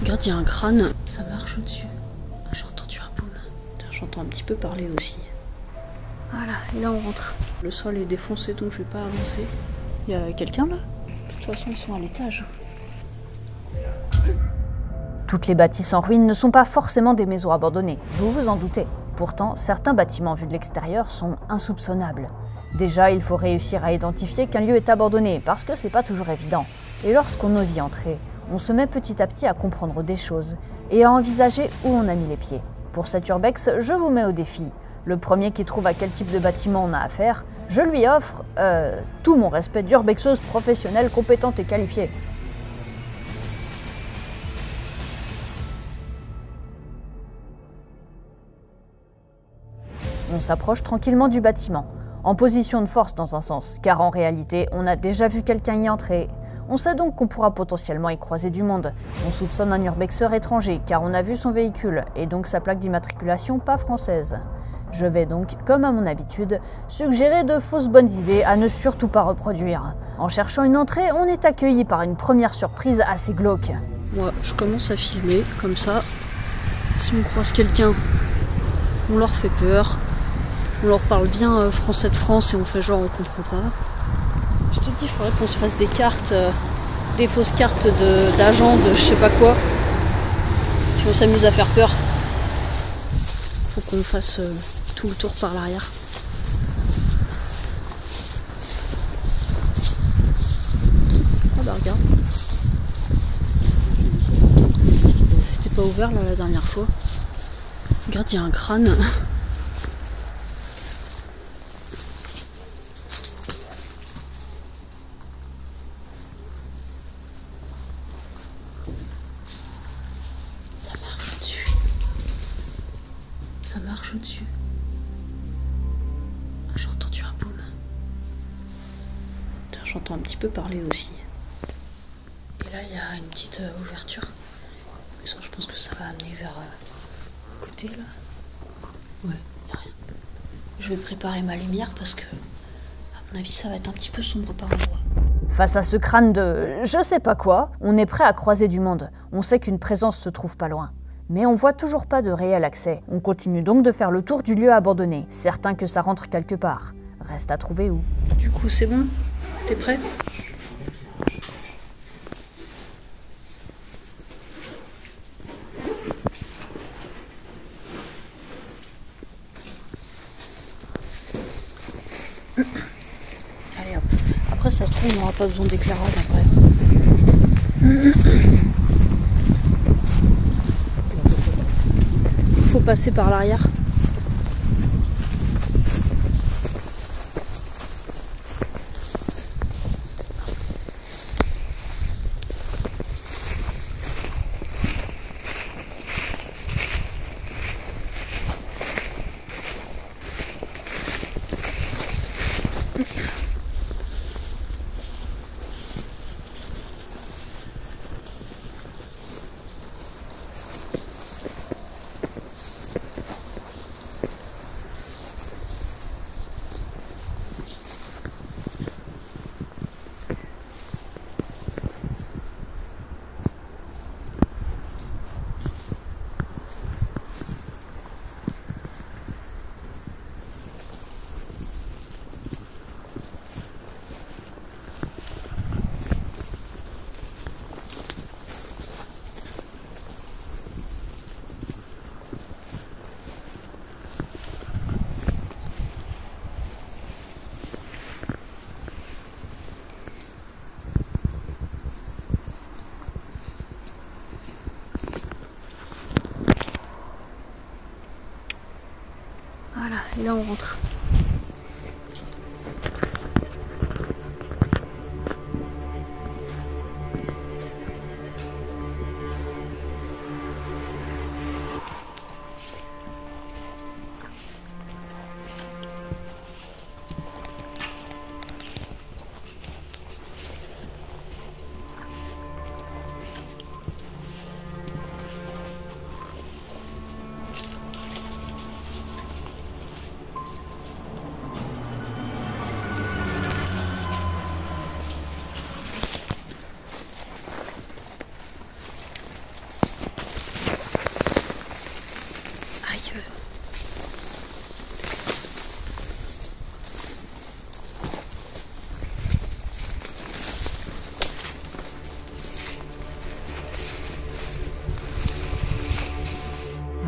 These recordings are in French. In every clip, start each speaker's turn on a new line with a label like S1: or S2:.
S1: Regarde, il y a un crâne. Ça marche au-dessus. Ah, j'ai entendu un boom. J'entends un petit peu parler aussi. Voilà, et là on rentre. Le sol est défoncé donc je vais pas avancer. Il y a quelqu'un là? De toute façon ils sont à l'étage.
S2: Toutes les bâtisses en ruine ne sont pas forcément des maisons abandonnées, vous vous en doutez. Pourtant, certains bâtiments vus de l'extérieur sont insoupçonnables. Déjà, il faut réussir à identifier qu'un lieu est abandonné, parce que c'est pas toujours évident. Et lorsqu'on ose y entrer, on se met petit à petit à comprendre des choses et à envisager où on a mis les pieds. Pour cet urbex, je vous mets au défi. Le premier qui trouve à quel type de bâtiment on a affaire, je lui offre tout mon respect d'urbexeuse professionnelle compétente et qualifiée. On s'approche tranquillement du bâtiment, en position de force dans un sens, car en réalité, on a déjà vu quelqu'un y entrer. On sait donc qu'on pourra potentiellement y croiser du monde. On soupçonne un urbexeur étranger, car on a vu son véhicule, et donc sa plaque d'immatriculation pas française. Je vais donc, comme à mon habitude, suggérer de fausses bonnes idées à ne surtout pas reproduire. En cherchant une entrée, on est accueilli par une première surprise assez glauque.
S1: Moi, je commence à filmer, comme ça. Si on croise quelqu'un, on leur fait peur. On leur parle bien français de France et on fait genre on comprend pas. Je te dis, il faudrait qu'on se fasse des cartes, des fausses cartes d'agents de je sais pas quoi. Puis on s'amuse à faire peur. Faut qu'on fasse tout le tour par l'arrière. Ah bah regarde. C'était pas ouvert là la dernière fois. Regarde, il y a un crâne. Ça marche au-dessus. Ça marche au-dessus. Ah, j'ai entendu un boom. J'entends un petit peu parler aussi. Et là, il y a une petite ouverture. Mais ça, je pense que ça va amener vers côté là. Ouais, il n'y a rien. Je vais préparer ma lumière parce que, à mon avis, ça va être un petit peu sombre par endroit.
S2: Face à ce crâne de je sais pas quoi, on est prêt à croiser du monde. On sait qu'une présence se trouve pas loin. Mais on voit toujours pas de réel accès. On continue donc de faire le tour du lieu abandonné, certain que ça rentre quelque part. Reste à trouver où.
S1: Du coup, c'est bon? T'es prêt? Allez hop. Après ça se trouve on n'aura pas besoin d'éclairage après. Faut passer par l'arrière. Voilà, et là on rentre.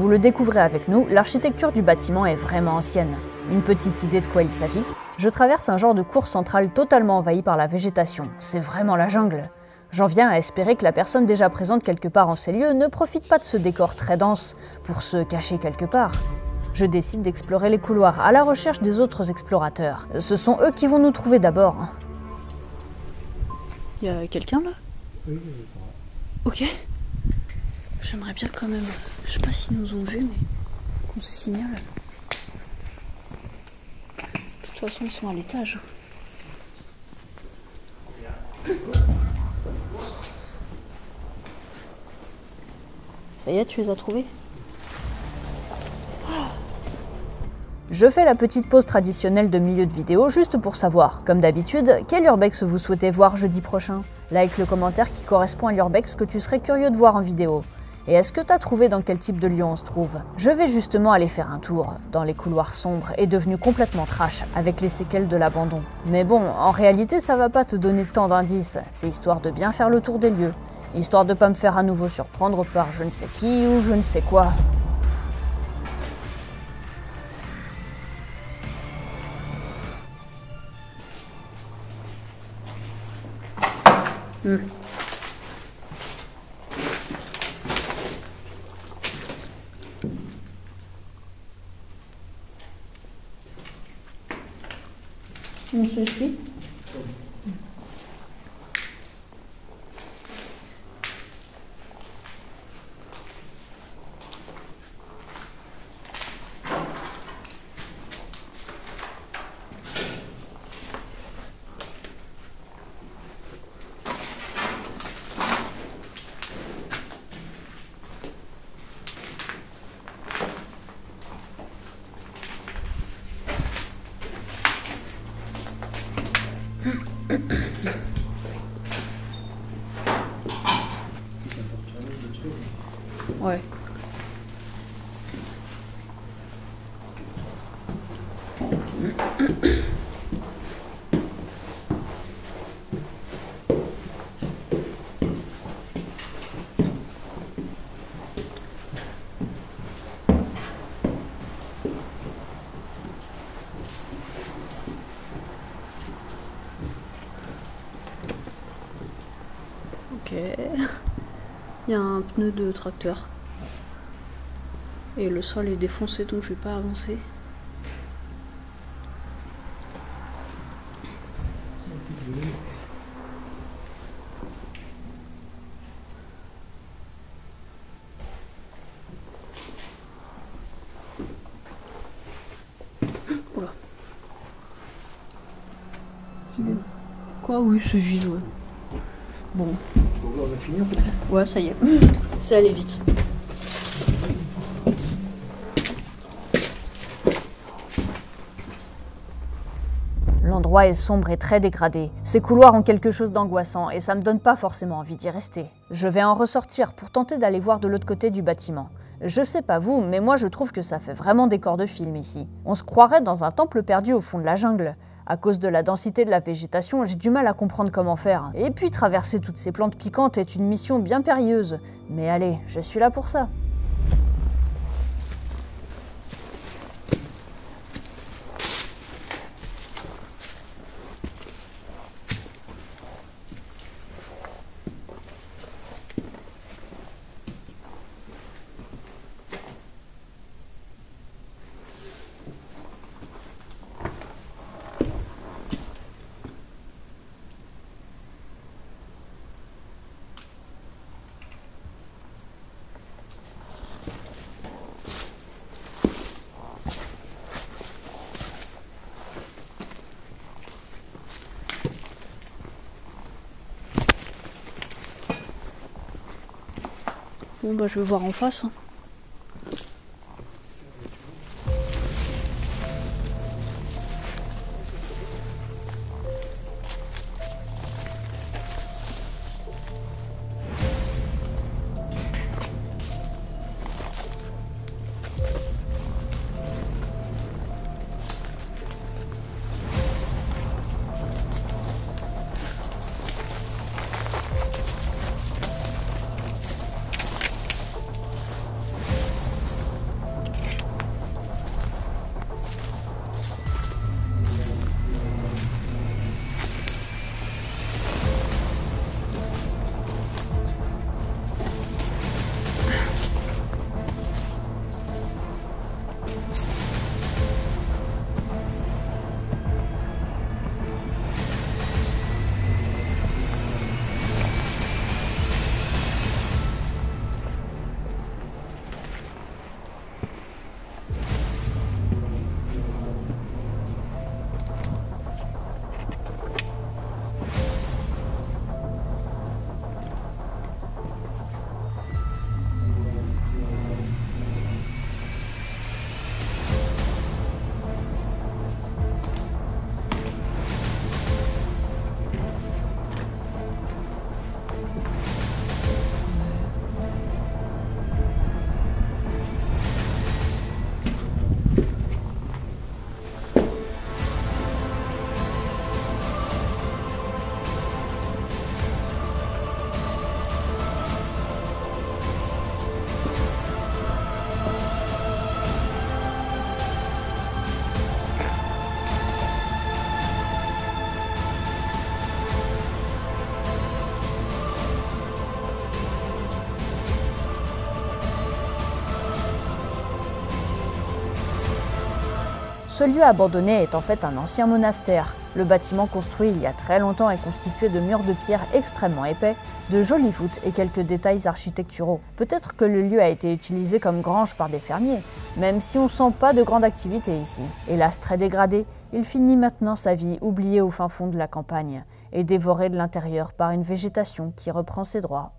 S2: Vous le découvrez avec nous, l'architecture du bâtiment est vraiment ancienne. Une petite idée de quoi il s'agit? Je traverse un genre de cour centrale totalement envahi par la végétation. C'est vraiment la jungle. J'en viens à espérer que la personne déjà présente quelque part en ces lieux ne profite pas de ce décor très dense pour se cacher quelque part. Je décide d'explorer les couloirs à la recherche des autres explorateurs. Ce sont eux qui vont nous trouver d'abord.
S1: Il y a quelqu'un là?
S3: Oui, je crois.
S1: Ok. J'aimerais bien quand même, je sais pas s'ils nous ont vus, mais qu'on se signale. De toute façon, ils sont à l'étage. Ça y est, tu les as trouvés?
S2: Je fais la petite pause traditionnelle de milieu de vidéo juste pour savoir, comme d'habitude, quel urbex vous souhaitez voir jeudi prochain. Like le commentaire qui correspond à l'urbex que tu serais curieux de voir en vidéo. Et est-ce que t'as trouvé dans quel type de lieu on se trouve? Je vais justement aller faire un tour, dans les couloirs sombres et devenus complètement trash, avec les séquelles de l'abandon. Mais bon, en réalité ça va pas te donner tant d'indices, c'est histoire de bien faire le tour des lieux. Histoire de pas me faire à nouveau surprendre par je ne sais qui ou je ne sais quoi.
S1: Tu me suis? Ouais. Ok. Il y a un pneu de tracteur. Et le sol est défoncé donc je vais pas avancer. Oula. C'est bon. Quoi? Oui, c'est vide, ouais. Bon.
S3: On a fini en fait.
S1: Ouais, ça y est. C'est allé vite.
S2: L'endroit est sombre et très dégradé. Ces couloirs ont quelque chose d'angoissant et ça me donne pas forcément envie d'y rester. Je vais en ressortir pour tenter d'aller voir de l'autre côté du bâtiment. Je sais pas vous, mais moi je trouve que ça fait vraiment décor de film ici. On se croirait dans un temple perdu au fond de la jungle. À cause de la densité de la végétation, j'ai du mal à comprendre comment faire. Et puis traverser toutes ces plantes piquantes est une mission bien périlleuse. Mais allez, je suis là pour ça.
S1: Bon bah je vais voir en face.
S2: Ce lieu abandonné est en fait un ancien monastère. Le bâtiment construit il y a très longtemps est constitué de murs de pierre extrêmement épais, de jolies voûtes et quelques détails architecturaux. Peut-être que le lieu a été utilisé comme grange par des fermiers, même si on sent pas de grande activité ici. Hélas très dégradé, il finit maintenant sa vie oublié au fin fond de la campagne et dévoré de l'intérieur par une végétation qui reprend ses droits.